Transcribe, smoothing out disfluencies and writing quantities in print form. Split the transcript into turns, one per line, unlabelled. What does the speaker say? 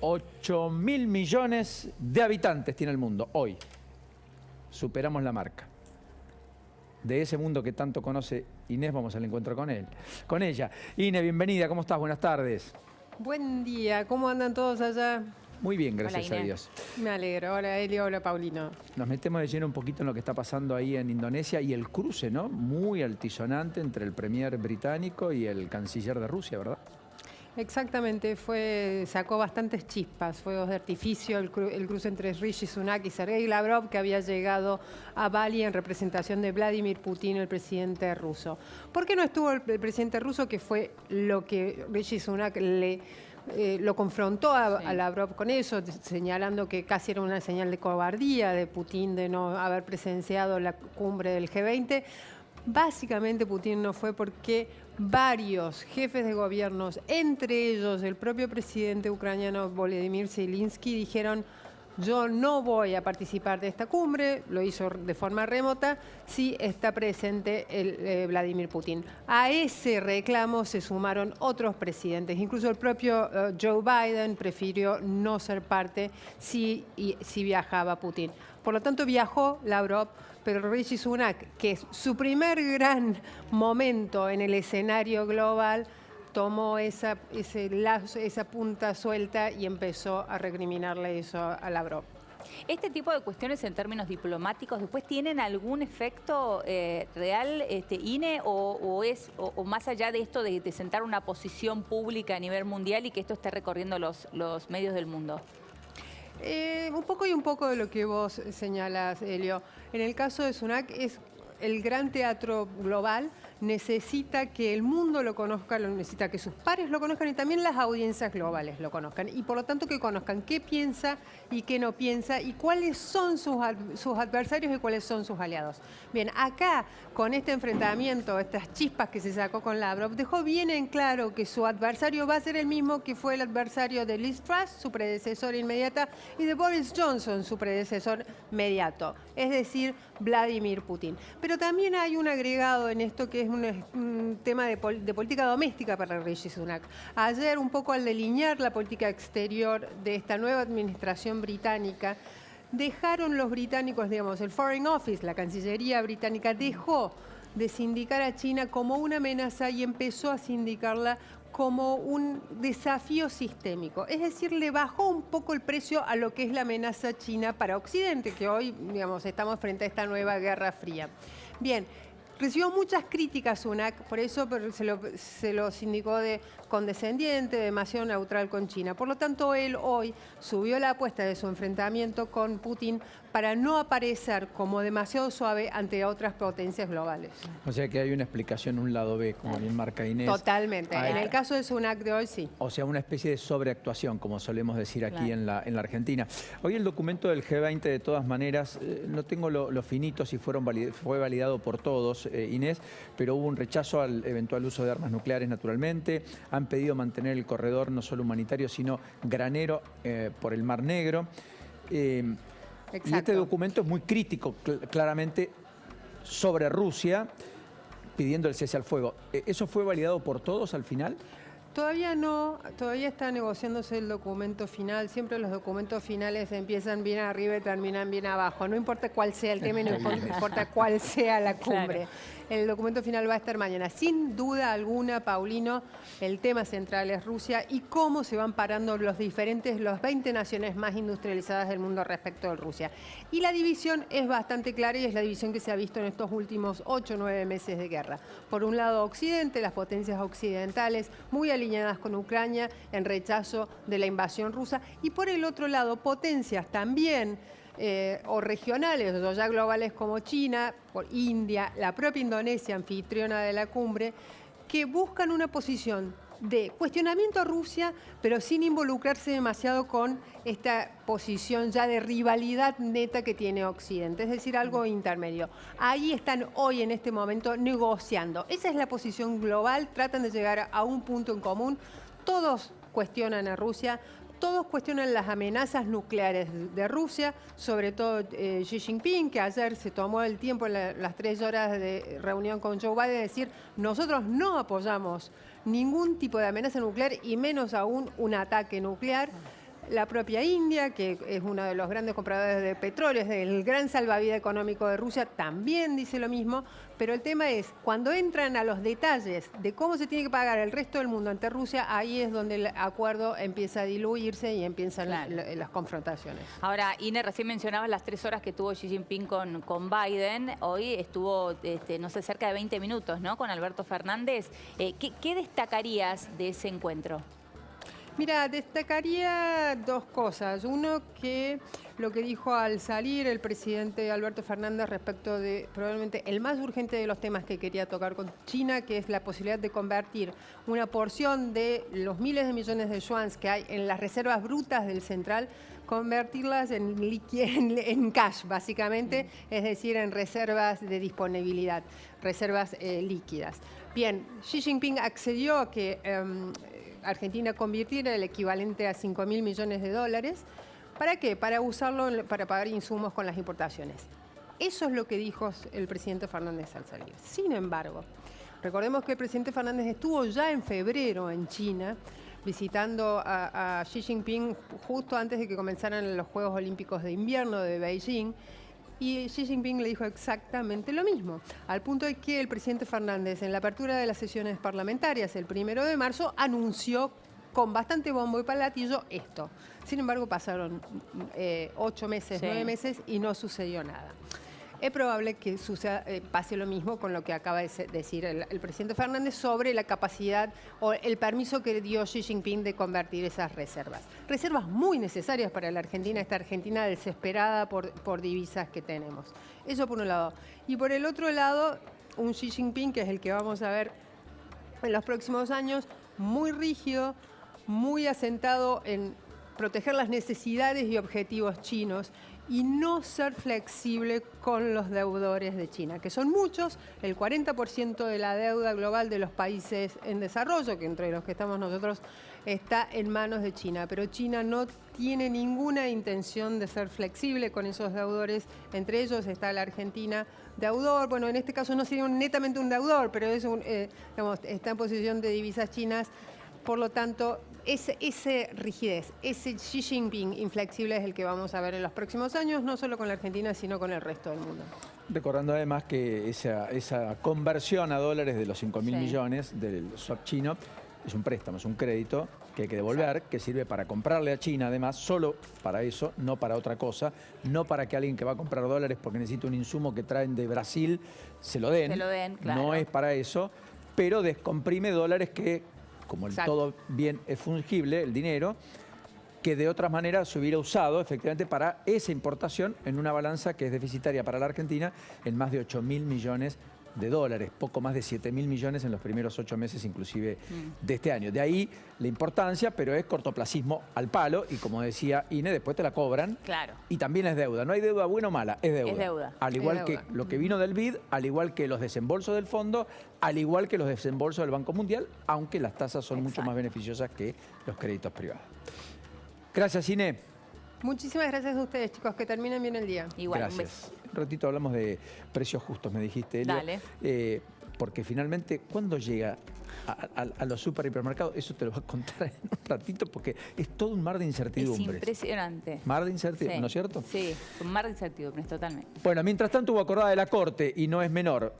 8.000 millones de habitantes tiene el mundo hoy. Superamos la marca. De ese mundo que tanto conoce Inés, vamos al encuentro con ella. Inés, bienvenida, ¿cómo estás? Buenas tardes.
Buen día, ¿cómo andan todos allá?
Muy bien, gracias a Dios.
Me alegro. Hola Elio, hola Paulino.
Nos metemos de lleno un poquito en lo que está pasando ahí en Indonesia y el cruce, ¿no? Muy altisonante entre el premier británico y el canciller de Rusia, ¿verdad?
Exactamente, sacó bastantes chispas, fuegos de artificio, el cruce entre Rishi Sunak y Sergei Lavrov, que había llegado a Bali en representación de Vladimir Putin, el presidente ruso. ¿Por qué no estuvo el presidente ruso, que fue lo que Rishi Sunak lo confrontó a Lavrov con eso, señalando que casi era una señal de cobardía de Putin de no haber presenciado la cumbre del G20? Básicamente Putin no fue porque varios jefes de gobiernos, entre ellos el propio presidente ucraniano Volodymyr Zelensky, dijeron: yo no voy a participar de esta cumbre, lo hizo de forma remota, si está presente Vladimir Putin. A ese reclamo se sumaron otros presidentes, incluso el propio Joe Biden prefirió no ser parte si viajaba Putin. Por lo tanto viajó Lavrov, pero Rishi Sunak, que es su primer gran momento en el escenario global, tomó esa punta suelta y empezó a recriminarle eso a Lavrov.
¿Este tipo de cuestiones en términos diplomáticos después tienen algún efecto real, Ine, o más allá de esto de sentar una posición pública a nivel mundial y que esto esté recorriendo los medios del mundo?
Un poco y un poco de lo que vos señalás, Elio. En el caso de Sunak, es el gran teatro global, necesita que el mundo lo conozca, necesita que sus pares lo conozcan y también las audiencias globales lo conozcan. Y por lo tanto que conozcan qué piensa y qué no piensa y cuáles son sus adversarios y cuáles son sus aliados. Bien, acá con este enfrentamiento, estas chispas que se sacó con Lavrov, dejó bien en claro que su adversario va a ser el mismo que fue el adversario de Liz Truss, su predecesora inmediata, y de Boris Johnson, su predecesor inmediato, es decir, Vladimir Putin. Pero también hay un agregado en esto que es un tema de política doméstica para Rishi Sunak. Ayer, un poco al delinear la política exterior de esta nueva administración británica, dejaron los británicos, digamos, el Foreign Office, la Cancillería británica, dejó de sindicar a China como una amenaza y empezó a sindicarla como un desafío sistémico. Es decir, le bajó un poco el precio a lo que es la amenaza china para Occidente, que hoy, digamos, estamos frente a esta nueva Guerra Fría. Bien, recibió muchas críticas Sunak, por eso se lo sindicó de condescendiente, demasiado neutral con China. Por lo tanto, él hoy subió la apuesta de su enfrentamiento con Putin para no aparecer como demasiado suave ante otras potencias globales.
O sea que hay una explicación, un lado B, como bien marca Inés.
Totalmente. En el caso de Sunak de hoy, sí.
O sea, una especie de sobreactuación, como solemos decir aquí en la Argentina. Hoy el documento del G20, de todas maneras, no tengo lo finito si fue validado por todos, Inés, pero hubo un rechazo al eventual uso de armas nucleares, naturalmente. Han pedido mantener el corredor no solo humanitario, sino granero por el Mar Negro. Y este documento es muy crítico, claramente, sobre Rusia, pidiendo el cese al fuego. ¿Eso fue validado por todos al final?
Todavía no, todavía está negociándose el documento final. Siempre los documentos finales empiezan bien arriba y terminan bien abajo. No importa cuál sea el tema, no importa cuál sea la cumbre. Claro. El documento final va a estar mañana. Sin duda alguna, Paulino, el tema central es Rusia y cómo se van parando los 20 naciones más industrializadas del mundo respecto de Rusia. Y la división es bastante clara y es la división que se ha visto en estos últimos 8 o 9 meses de guerra. Por un lado, Occidente, las potencias occidentales, muy alineadas con Ucrania en rechazo de la invasión rusa. Y por el otro lado, potencias también o regionales o ya globales como China, por India, la propia Indonesia, anfitriona de la cumbre, que buscan una posición de cuestionamiento a Rusia, pero sin involucrarse demasiado con esta posición ya de rivalidad neta que tiene Occidente, es decir, algo intermedio. Ahí están hoy en este momento negociando. Esa es la posición global, tratan de llegar a un punto en común. Todos cuestionan a Rusia, todos cuestionan las amenazas nucleares de Rusia, sobre todo Xi Jinping, que ayer se tomó el tiempo en las 3 horas de reunión con Joe Biden de decir: nosotros no apoyamos ningún tipo de amenaza nuclear y menos aún un ataque nuclear. La propia India, que es uno de los grandes compradores de petróleo, es el gran salvavidas económico de Rusia, también dice lo mismo, pero el tema es, cuando entran a los detalles de cómo se tiene que pagar el resto del mundo ante Rusia, ahí es donde el acuerdo empieza a diluirse y empiezan las confrontaciones.
Ahora, Ine, recién mencionabas las 3 horas que tuvo Xi Jinping con Biden. Hoy estuvo, no sé, cerca de 20 minutos, ¿no?, con Alberto Fernández. ¿Qué destacarías de ese encuentro?
Mira, destacaría 2 cosas. Uno, que lo que dijo al salir el presidente Alberto Fernández respecto de probablemente el más urgente de los temas que quería tocar con China, que es la posibilidad de convertir una porción de los miles de millones de yuans que hay en las reservas brutas del central, convertirlas en cash, básicamente, es decir, en reservas de disponibilidad, reservas líquidas. Bien, Xi Jinping accedió a que Argentina convirtiera el equivalente a 5.000 millones de dólares. ¿Para qué? Para usarlo para pagar insumos con las importaciones. Eso es lo que dijo el presidente Fernández al salir. Sin embargo, recordemos que el presidente Fernández estuvo ya en febrero en China, visitando a Xi Jinping justo antes de que comenzaran los Juegos Olímpicos de Invierno de Beijing, y Xi Jinping le dijo exactamente lo mismo, al punto de que el presidente Fernández, en la apertura de las sesiones parlamentarias el 1 de marzo, anunció con bastante bombo y platillo esto. Sin embargo, pasaron 8 meses, 9 meses y no sucedió nada. Es probable que pase lo mismo con lo que acaba de decir el presidente Fernández sobre la capacidad o el permiso que dio Xi Jinping de convertir esas reservas. Reservas muy necesarias para la Argentina, esta Argentina desesperada por divisas que tenemos. Eso por un lado. Y por el otro lado, un Xi Jinping, que es el que vamos a ver en los próximos años, muy rígido, muy asentado en proteger las necesidades y objetivos chinos y no ser flexible con los deudores de China, que son muchos, el 40% de la deuda global de los países en desarrollo, que entre los que estamos nosotros, está en manos de China, pero China no tiene ninguna intención de ser flexible con esos deudores, entre ellos está la Argentina, deudor, bueno, en este caso no sería netamente un deudor, pero es está en posición de divisas chinas. Por lo tanto, esa rigidez, ese Xi Jinping inflexible es el que vamos a ver en los próximos años, no solo con la Argentina, sino con el resto del mundo.
Recordando además que esa conversión a dólares de los 5.000 millones del swap chino es un préstamo, es un crédito que hay que devolver, que sirve para comprarle a China, además, solo para eso, no para otra cosa, no para que alguien que va a comprar dólares porque necesita un insumo que traen de Brasil se lo den,
claro.
No es para eso, pero descomprime dólares que, como todo bien es fungible, el dinero, que de otras maneras se hubiera usado efectivamente para esa importación en una balanza que es deficitaria para la Argentina en más de 8.000 millones de dólares, poco más de 7.000 millones en los primeros 8 meses inclusive de este año. De ahí la importancia, pero es cortoplacismo al palo y como decía Ine, después te la cobran.
Claro.
Y también es deuda. No hay deuda buena o mala, es deuda.
Es deuda.
Al igual que lo que vino del BID, al igual que los desembolsos del fondo, al igual que los desembolsos del Banco Mundial, aunque las tasas son mucho más beneficiosas que los créditos privados. Gracias, Ine.
Muchísimas gracias a ustedes, chicos. Que terminen bien el día.
Igual,
gracias. Un ratito hablamos de precios justos, me dijiste, Elio.
Dale.
Porque finalmente, ¿cuándo llega a los super hipermercados? Eso te lo voy a contar en un ratito porque es todo un mar de incertidumbres.
Es impresionante.
Mar de incertidumbres, ¿no es cierto?
Sí, un mar de incertidumbres, totalmente.
Bueno, mientras tanto hubo acordada de la Corte y no es menor.